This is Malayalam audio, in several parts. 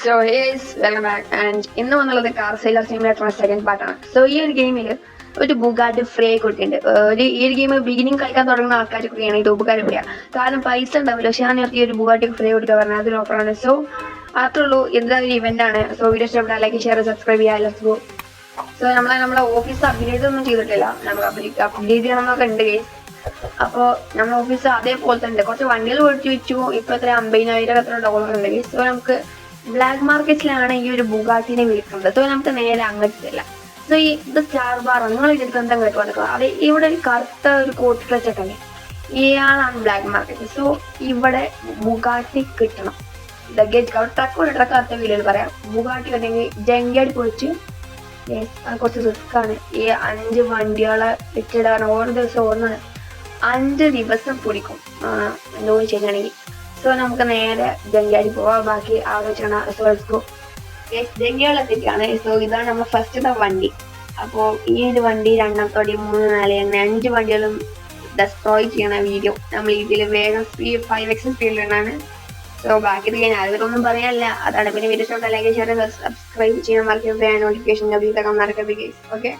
സോ വെൽക്കം ബാക്ക് ആൻഡ് ഇന്ന് വന്നുള്ളത് കാർ സെയിലർ സിമുലേറ്റർ സെക്കൻഡ് പാർട്ടാണ്. സോ ഈ ഒരു ഗെയിമിൽ ഒരു ബുഗാട്ടി ഫ്രീ ആയി കൊടുക്കുന്നുണ്ട്. ഈ ഒരു ഗെയിം ബിഗിനിങ് കളിക്കാൻ തുടങ്ങുന്ന ആൾക്കാർക്കൊക്കെയാണ് ഇത് ഉപകാരപ്പെടുക. കാരണം പൈസ ഉണ്ടാവില്ല, പക്ഷെ ഞാൻ ഈ ഒരു ബുഗാട്ടി ഫ്രീ കൊടുക്കുക പറഞ്ഞാൽ അതൊരു ഓഫറാണ്. സോ അത്രേ ഉള്ളൂ. എന്താ ഒരു ഇവന്റ് ആണ്. സോ വീഡിയോ ഇഷ്ടപ്പെട്ടാൽ ലൈക്ക് ഷെയർ സബ്സ്ക്രൈബ് ചെയ്യാം. Let's go. സോ നമ്മളെ ഓഫീസ് അപ്ഗ്രേഡ് ഒന്നും ചെയ്തിട്ടില്ല, നമ്മൾ അപ്ഗ്രേഡ് ചെയ്യണമെന്നൊക്കെ ഉണ്ട് ഗൈസ്. അപ്പോൾ നമ്മുടെ ഓഫീസ് അതേപോലെ തന്നെ കുറച്ച് വണ്ടികൾ മേടിച്ച് വെച്ചു. ഇപ്പൊ എത്ര 50,000 എത്ര ഡോളർ ഉണ്ട് ഗൈസ്. സോ നമുക്ക് ബ്ലാക്ക് മാർക്കറ്റിലാണ് ഈ ഒരു ബുഗാട്ടിനെ വിൽക്കുന്നത്. സോ നമുക്ക് നേരെ അങ്ങോട്ടില്ല. സോ ഇത് സ്റ്റാർ ബാർ നിങ്ങൾ ഇതിൽ എന്താ കേട്ടോ, അത് ഇവിടെ ഒരു കറുത്ത ഒരു കോട്ട് വെച്ചൊക്കെ ഇയാളാണ് ബ്ലാക്ക് മാർക്കറ്റ്. സോ ഇവിടെ ബുഗാട്ടി കിട്ടണം. ട്രക്ക് അടുത്ത വീഡിയോയിൽ പറയാം. ബുഗാട്ടി ഉണ്ടെങ്കിൽ ജങ്കടി പൊളിച്ച് അത് കുറച്ച് റിസ്ക് ആണ്. ഈ 5 വണ്ടികളെ വിറ്റിടാൻ ഓരോ ദിവസം ഓടുന്നത് 5 ദിവസം പിടിക്കും എന്തോ ശരിയാണെങ്കിൽ. സോ നമുക്ക് നേരെ ജങ്കാടി പോവാം. ബാക്കി ആലോചന ജങ്കാളെത്തിക്കാണ്. സോ ഇതാണ് നമ്മൾ ഫസ്റ്റത്തെ വണ്ടി. അപ്പോൾ ഈ ഒരു വണ്ടി 2, 3, 4 അങ്ങനെ 5 വണ്ടികളും ഡെസ്ട്രോയ് ചെയ്യണ വീഡിയോ നമ്മൾ ഇതിൽ വേഗം 5x സ്പീഡിലാണ്. സോ ബാക്കി ഞാനിതൊന്നും പറയാനില്ല. അതാണ്. പിന്നെ വീഡിയോ ഇഷ്ടപ്പെട്ട ലൈക്ക് ഷെയർ സബ്സ്ക്രൈബ് ചെയ്യാൻ മറക്കരുത്. നോട്ടിഫിക്കേഷൻ ലഭിക്കാൻ മറക്കരുത് guys. Okay.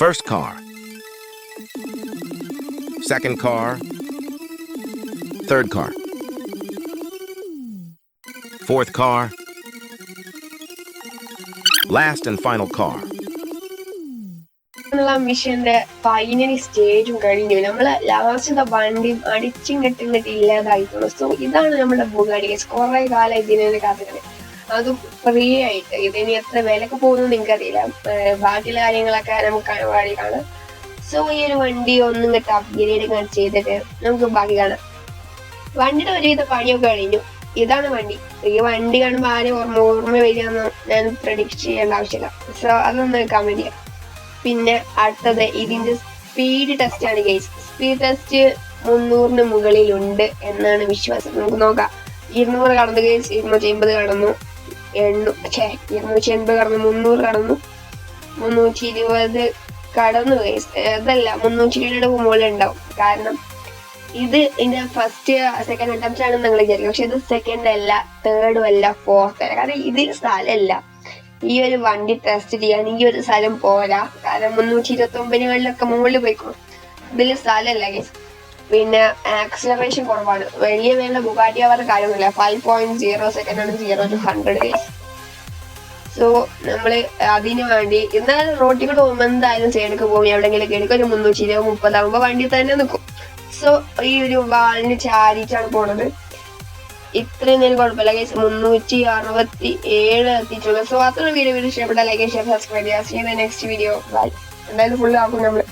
First car, second car, third car, fourth car, last and final car. മിഷന്റെ ഫൈനൽ സ്റ്റേജും കഴിഞ്ഞു. നമ്മള് ലാസ്റ്റ് വണ്ടി അടിച്ചും കെട്ടിങ്ങിട്ട് ഇല്ലാതായിട്ടുള്ളൂ. സോ ഇതാണ് നമ്മുടെ ബുഗാട്ടി. കുറെ കാലം ഇതിനെ കാത്തിട്ട് അത് ഫ്രീ ആയിട്ട്. ഇതിന് എത്ര വിലക്ക് പോകുന്നു നിങ്ങൾക്കറിയില്ല. ബാക്കിയുള്ള കാര്യങ്ങളൊക്കെ നമുക്ക് വഴി കാണാം. സോ ഈ ഒരു വണ്ടി ഒന്നും കിട്ടും അപ്ഗ്രേഡ് ചെയ്തിട്ട് നമുക്ക് ബാക്കി കാണാം. വണ്ടിയുടെ ഒരുവിധ പണിയൊക്കെ കഴിഞ്ഞു. ഇതാണ് വണ്ടി. ഈ വണ്ടി കാണുമ്പോൾ ആരും ഓർമ്മ വരികയെന്ന് ഞാൻ പ്രഡിക്റ്റ് ചെയ്യേണ്ട ആവശ്യമില്ല. സോ അതൊന്ന് കമന്റ് ചെയ്യാം. പിന്നെ അടുത്തത് ഇതിന്റെ സ്പീഡ് ടെസ്റ്റ് ആണ് ഗൈസ്. സ്പീഡ് ടെസ്റ്റ് 300 മുകളിലുണ്ട് എന്നാണ് വിശ്വാസം. നമുക്ക് നോക്കാം. 200 കടന്നു ഗൈസ്, 280 കടന്നു, 280 കടന്നു, 300 കടന്നു, 320 കടന്നു ഗൈസ്. അതല്ല, 320 മുകളിൽ ഉണ്ടാവും. കാരണം ഇത് ഇതിന്റെ ഫസ്റ്റ് സെക്കൻഡ് അറ്റംപ്റ്റ് ആണെന്ന് നിങ്ങൾ വിചാരിക്കും. പക്ഷെ ഇത് സെക്കൻഡ് അല്ല, തേർഡും അല്ല, ഫോർത്ത് അല്ല. കാരണം ഇതിൽ സ്ഥലമല്ല. ഈ ഒരു വണ്ടി ടെസ്റ്റ് ചെയ്യാൻ ഈ ഒരു സ്ഥലം പോരാ. കാരണം 329 മുകളിൽ പോയിക്കോ. ഇതിൽ സ്ഥലമല്ല ഗൈസ്. പിന്നെ ആക്സിലറേഷൻ കുറവാണ്. വലിയ വേണ്ട ബുഗാട്ടി ആവാത്ത കാര്യമൊന്നുമില്ല. 5.0 സെക്കൻഡാണ് 0 to 100 ഗൈസ്. സോ നമ്മള് അതിന് വേണ്ടി എന്നാലും റോട്ടിൽ കൂടെ പോകുമ്പോൾ എന്തായാലും സൈഡിലേക്ക് പോകും. എവിടെയെങ്കിലും എടുക്കും. ഒരു 320-30 ആകുമ്പോൾ വണ്ടി തന്നെ നിൽക്കും. സോ ഈ ഒരു വാളിന് ചാരിച്ചാണ് പോണത്. ഇത്രയും നേരം കുഴപ്പമില്ല ഗൈസ്. 367 എത്തിയിട്ടുള്ളൂ. സോ അത്ര വീഡിയോ ഇഷ്ടപ്പെട്ട ലൈക്ക് ഷെയർ സബ്സ്ക്രൈബ് ചെയ്യുക. Next video bye. എന്തായാലും ഫുള്ള് ആക്കും നമ്മള്.